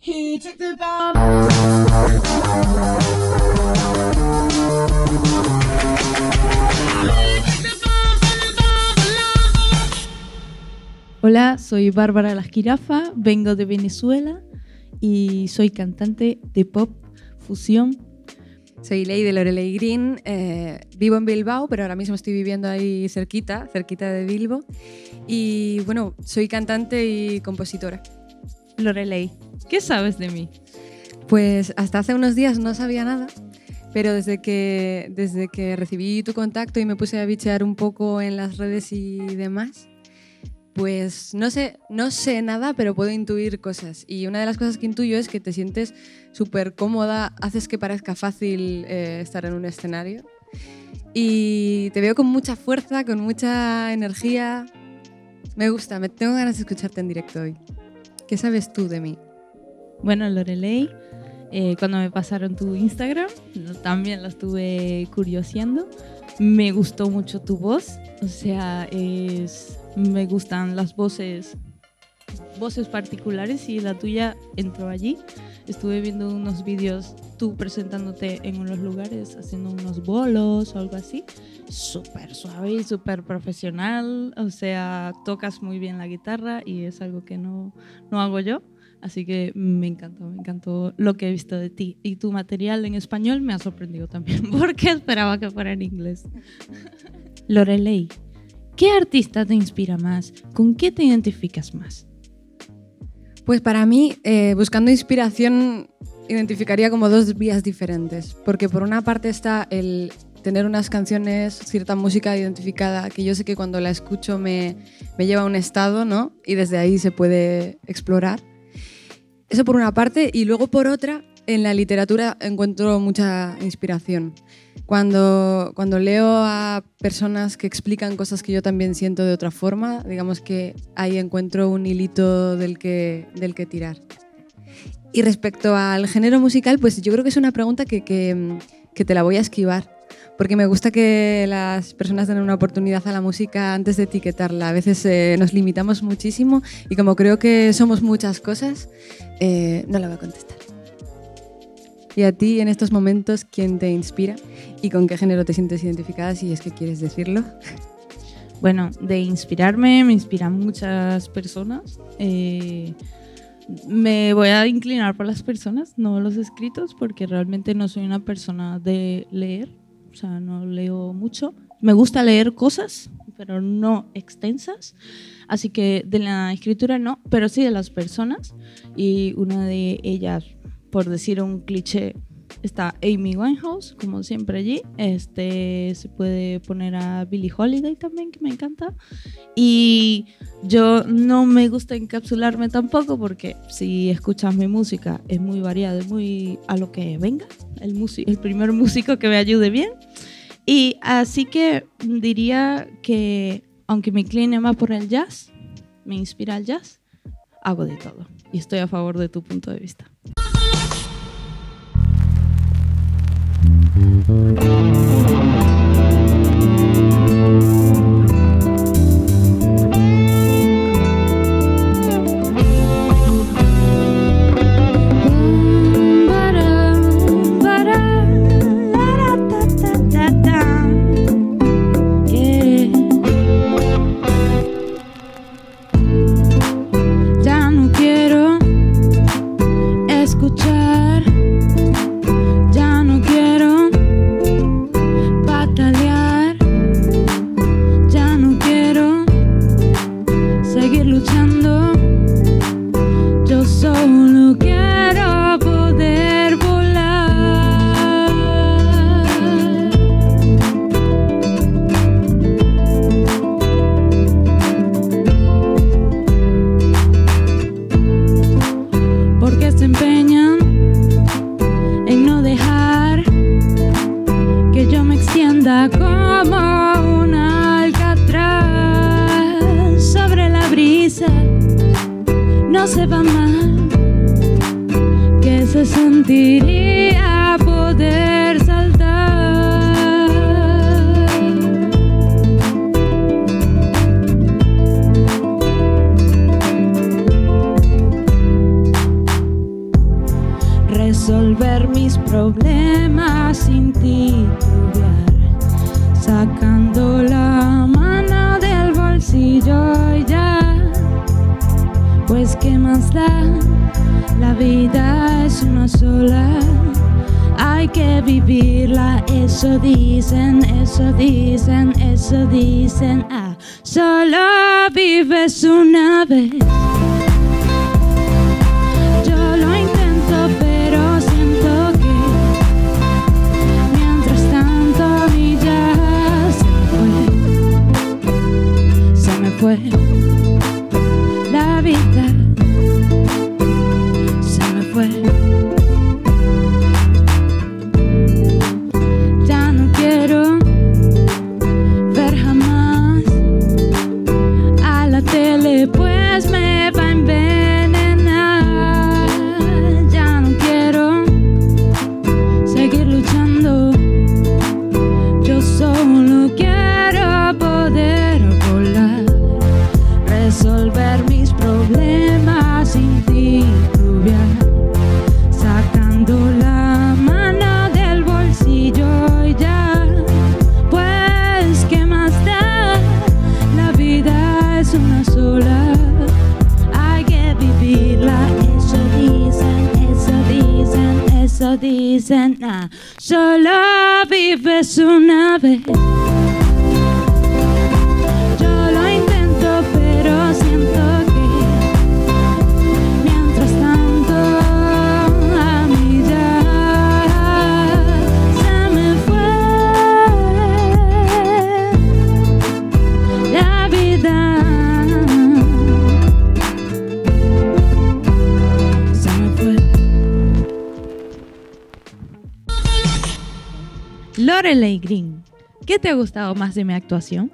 He took the bomb. Hola, soy Bárbara La Jirafa, vengo de Venezuela y soy cantante de pop fusión. Soy Ley de Lorelei Green, vivo en Bilbao, pero ahora mismo estoy viviendo ahí cerquita de Bilbo. Y bueno, soy cantante y compositora. Lorelei, ¿qué sabes de mí? Pues hasta hace unos días no sabía nada, pero desde que recibí tu contacto y me puse a bichear un poco en las redes y demás, pues no sé nada, pero puedo intuir cosas. Y una de las cosas que intuyo es que te sientes súper cómoda, haces que parezca fácil estar en un escenario. Y te veo con mucha fuerza, con mucha energía. Me gusta, tengo ganas de escucharte en directo hoy. ¿Qué sabes tú de mí? Bueno, Lorelei, cuando me pasaron tu Instagram, también lo estuve curioseando. Me gustó mucho tu voz, o sea, me gustan las voces particulares y la tuya entró allí. Estuve viendo unos vídeos tú presentándote en unos lugares, haciendo unos bolos o algo así. Súper suave y súper profesional, o sea, tocas muy bien la guitarra y es algo que no hago yo. Así que me encantó lo que he visto de ti. Y tu material en español me ha sorprendido también, porque esperaba que fuera en inglés. Lorelei, ¿qué artista te inspira más? ¿Con qué te identificas más? Pues para mí, buscando inspiración, identificaría como dos vías diferentes. Porque por una parte está el tener unas canciones, cierta música identificada, que yo sé que cuando la escucho me lleva a un estado, ¿no? Y desde ahí se puede explorar. Eso por una parte, y luego por otra, en la literatura encuentro mucha inspiración. Cuando leo a personas que explican cosas que yo también siento de otra forma, digamos que ahí encuentro un hilito del que tirar. Y respecto al género musical, pues yo creo que es una pregunta que te la voy a esquivar, porque me gusta que las personas den una oportunidad a la música antes de etiquetarla. A veces nos limitamos muchísimo y como creo que somos muchas cosas, no la voy a contestar. ¿Y a ti en estos momentos quién te inspira y con qué género te sientes identificada, si es que quieres decirlo? Bueno, de inspirarme me inspiran muchas personas. Me voy a inclinar por las personas, no los escritos, porque realmente no soy una persona de leer. O sea, no leo mucho. Me gusta leer cosas, pero no extensas. Así que de la escritura no, pero sí de las personas. Y una de ellas, por decir un cliché, está Amy Winehouse, como siempre allí. Se puede poner a Billie Holiday también, que me encanta. Y yo no me gusta encapsularme tampoco, porque si escuchas mi música es muy variada, es muy a lo que venga. El primer músico que me ayude bien. Y así que diría que, aunque me incline más por el jazz, me inspira el jazz, hago de todo. Y estoy a favor de tu punto de vista. No sepa mal que se sentiría poder saltar. resolver mis problemas sin titubear, sacando la mano del bolsillo y ya. Pues qué más da, la vida es una sola, hay que vivirla, eso dicen, eso dicen, eso dicen. Ah, solo vives una vez. Yo lo intento, pero siento que mientras tanto a mí ya se me fue la vida, se me fue. Ya no quiero ver jamás a la tele, pues me va a envenenar. Ya no quiero seguir luchando, yo solo quiero poder volar, resolver mis problemas sin titubear, sacando la mano del bolsillo y ya. Pues qué más da, la vida es una sola, hay que vivirla, eso dicen, eso dicen, eso dicen. Ah, solo vives una vez. Yo lo intento, pero siento que mientras tanto a mí ya se me fue la vida, se me fue. Lorelei Green, ¿qué te ha gustado más de mi actuación?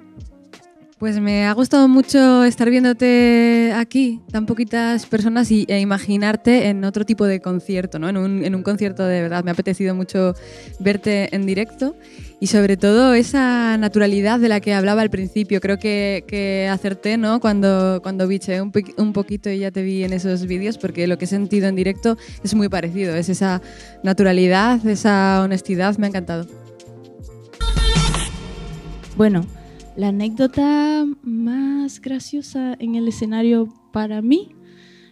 Pues me ha gustado mucho estar viéndote aquí, tan poquitas personas, e imaginarte en otro tipo de concierto, ¿no? En un concierto de verdad. Me ha apetecido mucho verte en directo y sobre todo esa naturalidad de la que hablaba al principio. Creo que acerté, ¿no? Cuando bicheé un poquito y ya te vi en esos vídeos, porque lo que he sentido en directo es muy parecido. Es esa naturalidad, esa honestidad, me ha encantado. Bueno, la anécdota más graciosa en el escenario para mí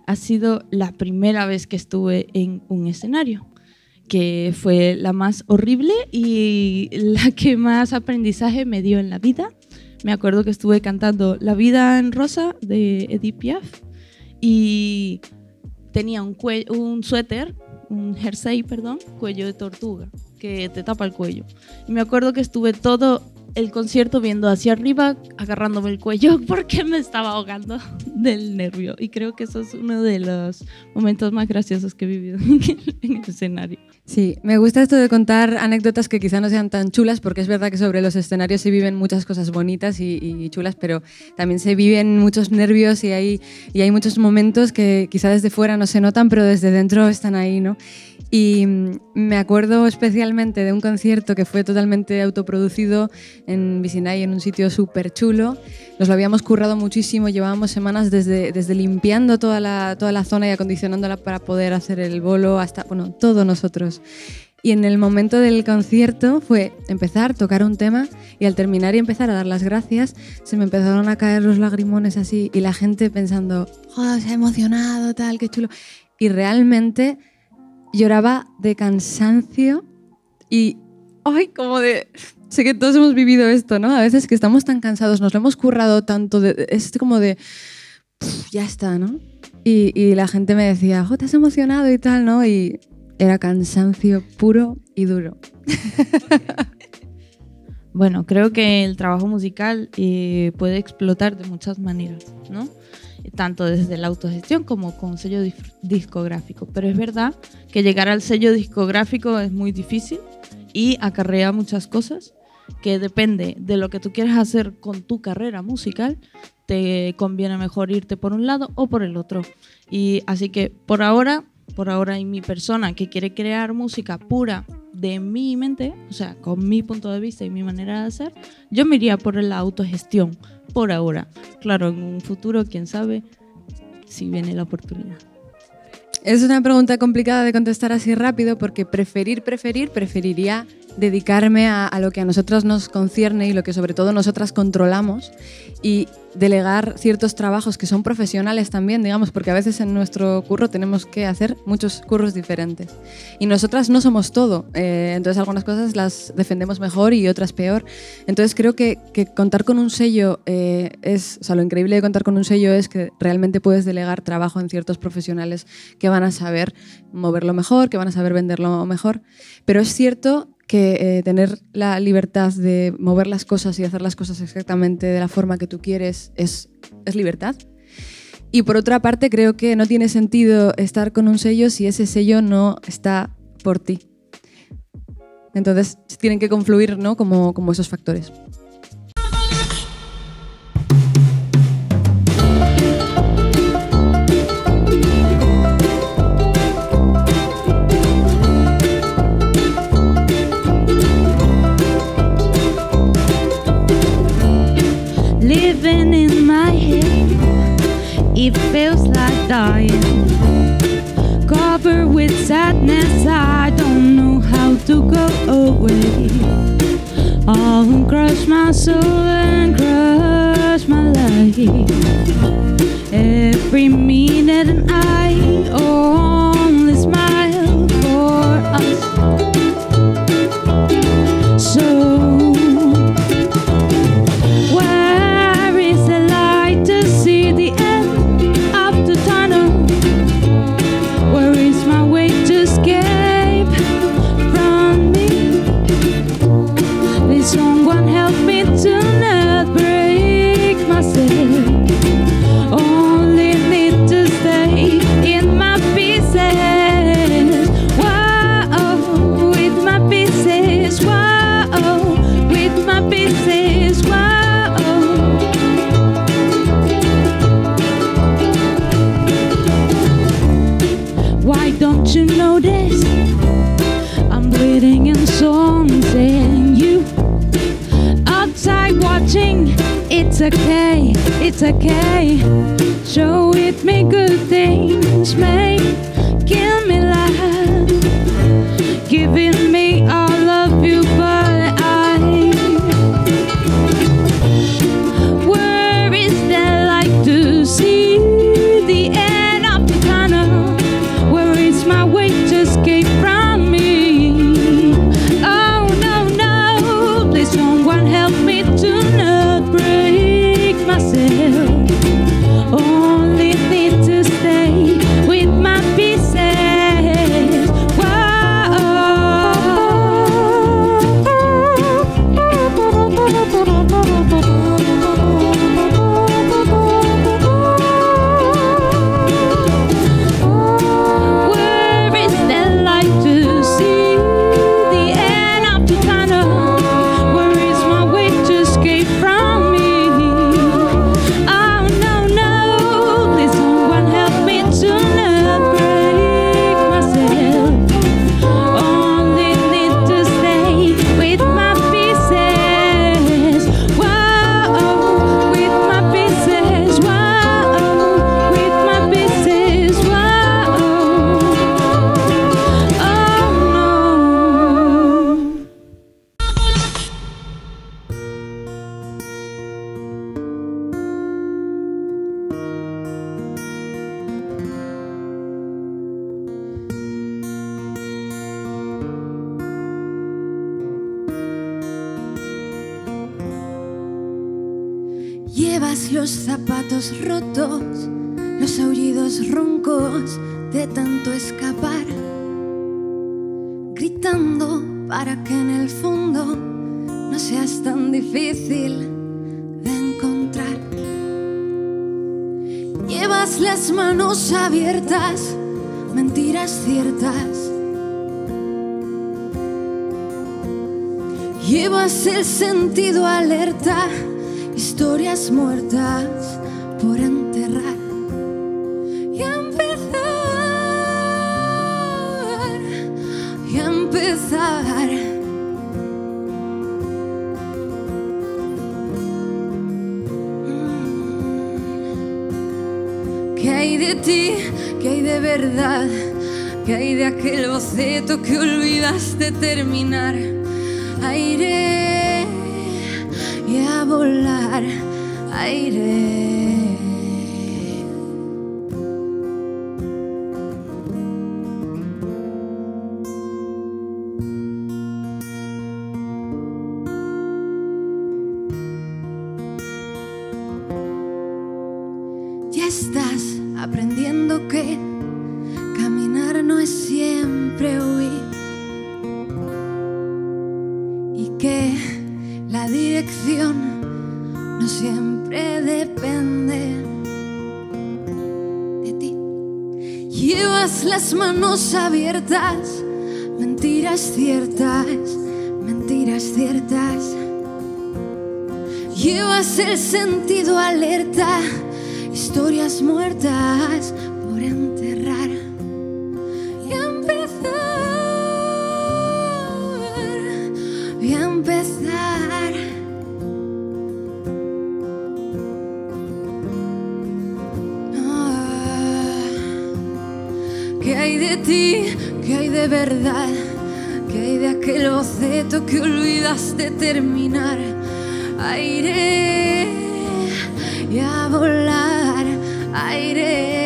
ha sido la primera vez que estuve en un escenario, que fue la más horrible y la que más aprendizaje me dio en la vida. Me acuerdo que estuve cantando La vida en rosa de Edith Piaf y tenía un suéter, un jersey, perdón, cuello de tortuga, que te tapa el cuello. Y me acuerdo que estuve todo el concierto viendo hacia arriba, agarrándome el cuello porque me estaba ahogando del nervio. Y creo que eso es uno de los momentos más graciosos que he vivido en el escenario. Sí, me gusta esto de contar anécdotas que quizá no sean tan chulas, porque es verdad que sobre los escenarios se viven muchas cosas bonitas y chulas, pero también se viven muchos nervios y hay muchos momentos que quizá desde fuera no se notan, pero desde dentro están ahí, ¿no? Y me acuerdo especialmente de un concierto que fue totalmente autoproducido en Vicinay, en un sitio súper chulo. Nos lo habíamos currado muchísimo, llevábamos semanas desde limpiando toda la zona y acondicionándola para poder hacer el bolo, hasta, bueno, todos nosotros. Y en el momento del concierto fue empezar, tocar un tema y al terminar y empezar a dar las gracias se me empezaron a caer los lagrimones así y la gente pensando, oh, se ha emocionado, tal, qué chulo. Y realmente lloraba de cansancio y, ay, como de... Sé que todos hemos vivido esto, ¿no? A veces que estamos tan cansados, nos lo hemos currado tanto, es como de... ya está, ¿no? Y la gente me decía, oh, te has emocionado y tal, ¿no? Y era cansancio puro y duro. Bueno, creo que el trabajo musical puede explotar de muchas maneras, ¿no? Tanto desde la autogestión como con sello discográfico. Pero es verdad que llegar al sello discográfico es muy difícil y acarrea muchas cosas que depende de lo que tú quieras hacer con tu carrera musical, te conviene mejor irte por un lado o por el otro. Y así que por ahora y mi persona que quiere crear música pura de mi mente, o sea, con mi punto de vista y mi manera de hacer, yo me iría por la autogestión, por ahora. Claro, en un futuro, quién sabe si viene la oportunidad. Es una pregunta complicada de contestar así rápido porque preferiría dedicarme a lo que a nosotras nos concierne y lo que sobre todo nosotras controlamos y delegar ciertos trabajos que son profesionales también, digamos, porque a veces en nuestro curro tenemos que hacer muchos curros diferentes. Y nosotras no somos todo, entonces algunas cosas las defendemos mejor y otras peor. Entonces creo que contar con un sello lo increíble de contar con un sello es que realmente puedes delegar trabajo en ciertos profesionales que van a saber moverlo mejor, que van a saber venderlo mejor. Pero es cierto que tener la libertad de mover las cosas y hacer las cosas exactamente de la forma que tú quieres es libertad. Y por otra parte, creo que no tiene sentido estar con un sello si ese sello no está por ti. Entonces, tienen que confluir, ¿no? como esos factores. Living in my head, it feels like dying. Covered with sadness, I don't know how to go away. I'll crush my soul and crush my life. Every minute and I only smile for us. So it's okay. Show it me good things, make me laugh, giving me all of you, but where is there like to see the end of the tunnel? Where is my way to escape from me? Oh no, no, please someone help me to not break myself. Only need to stay with my pieces. Where is there light to see the end of the tunnel? Where is my way to escape from me? Llevas los zapatos rotos, los aullidos roncos de tanto escapar, gritando para que en el fondo no seas tan difícil de encontrar. Llevas las manos abiertas, mentiras ciertas. Llevas el sentido alerta, historias muertas por enterrar y empezar. ¿Qué hay de ti? ¿Qué hay de de verdad? ¿Qué hay de aquel boceto que olvidaste terminar? Aire y a volar, aire. Ya estás aprendiendo que caminar no es siempre huir y que la dirección no siempre depende de ti. Llevas las manos abiertas, mentiras ciertas, mentiras ciertas. Llevas el sentido alerta, historias muertas por enterrar y empezar, y empezar. ¿Qué hay de ti? ¿Qué hay de verdad? ¿Qué hay de aquel boceto que olvidaste terminar? Aire y a volar, aire.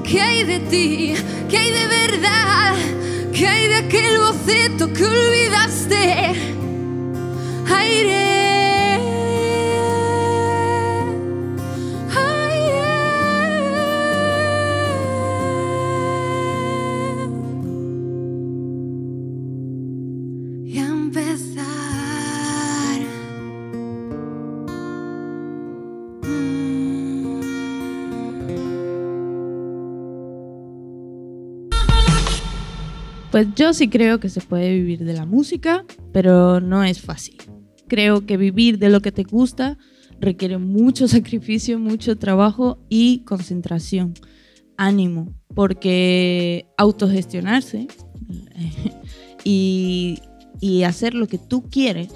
¿Qué hay de ti? ¿Qué hay de verdad? ¿Qué hay de aquel boceto que olvidaste? Aire. Pues yo sí creo que se puede vivir de la música, pero no es fácil. Creo que vivir de lo que te gusta requiere mucho sacrificio, mucho trabajo y concentración, ánimo, porque autogestionarse y hacer lo que tú quieres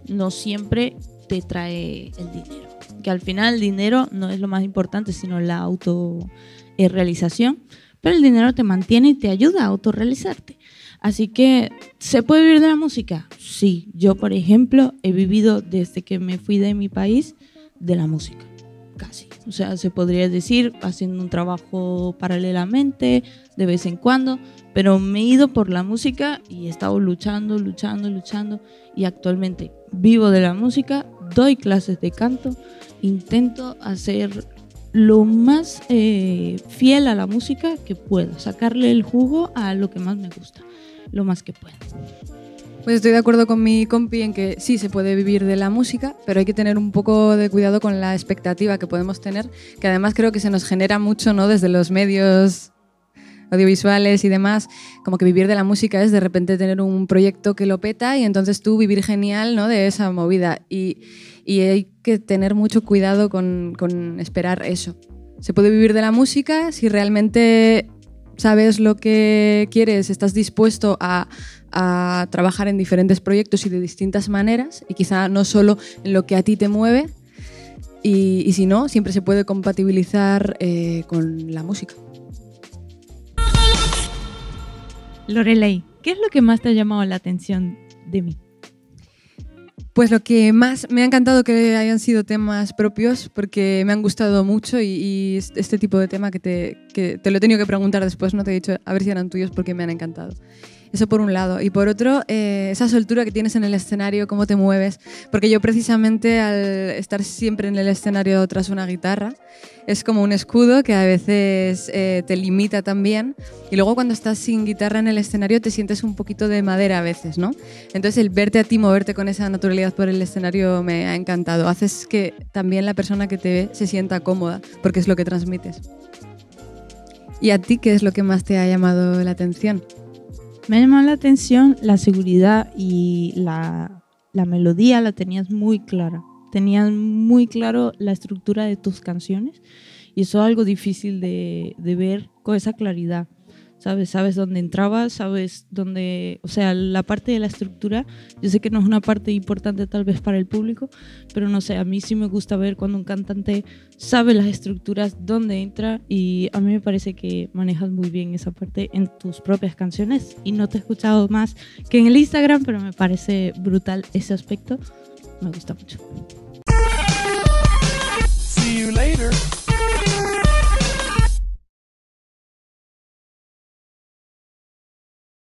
no siempre te trae el dinero. Que al final el dinero no es lo más importante, sino la autorrealización. Pero el dinero te mantiene y te ayuda a autorrealizarte. Así que, ¿se puede vivir de la música? Sí. Yo, por ejemplo, he vivido desde que me fui de mi país de la música. Casi. O sea, se podría decir haciendo un trabajo paralelamente, de vez en cuando. Pero me he ido por la música y he estado luchando. Y actualmente vivo de la música, doy clases de canto, intento hacer lo más fiel a la música que puedo, sacarle el jugo a lo que más me gusta, lo más que puedo. Pues estoy de acuerdo con mi compi en que sí se puede vivir de la música, pero hay que tener un poco de cuidado con la expectativa que podemos tener, que además creo que se nos genera mucho, ¿no? Desde los medios audiovisuales y demás, como que vivir de la música es de repente tener un proyecto que lo peta y entonces tú vivir genial, ¿no? De esa movida. Y hay que tener mucho cuidado con esperar eso. Se puede vivir de la música si realmente sabes lo que quieres, estás dispuesto a trabajar en diferentes proyectos y de distintas maneras, y quizá no solo en lo que a ti te mueve, y si no, siempre se puede compatibilizar con la música. Lorelei, ¿qué es lo que más te ha llamado la atención de mí? Pues lo que más me ha encantado que hayan sido temas propios, porque me han gustado mucho y este tipo de tema que te lo he tenido que preguntar después, no te he dicho a ver si eran tuyos porque me han encantado. Eso por un lado. Y por otro, esa soltura que tienes en el escenario, cómo te mueves. Porque yo precisamente al estar siempre en el escenario tras una guitarra, es como un escudo que a veces te limita también. Y luego cuando estás sin guitarra en el escenario te sientes un poquito de madera a veces, ¿no? Entonces el verte a ti moverte con esa naturalidad por el escenario me ha encantado. Haces que también la persona que te ve se sienta cómoda, porque es lo que transmites. ¿Y a ti qué es lo que más te ha llamado la atención? Me ha llamado la atención la seguridad y la melodía la tenías muy clara. Tenías muy claro la estructura de tus canciones y eso es algo difícil de ver con esa claridad. O Sabes dónde entrabas, sabes dónde... O sea, la parte de la estructura, yo sé que no es una parte importante tal vez para el público, pero no sé, a mí sí me gusta ver cuando un cantante sabe las estructuras, dónde entra, y a mí me parece que manejas muy bien esa parte en tus propias canciones, y no te he escuchado más que en el Instagram, pero me parece brutal ese aspecto, me gusta mucho. See you later.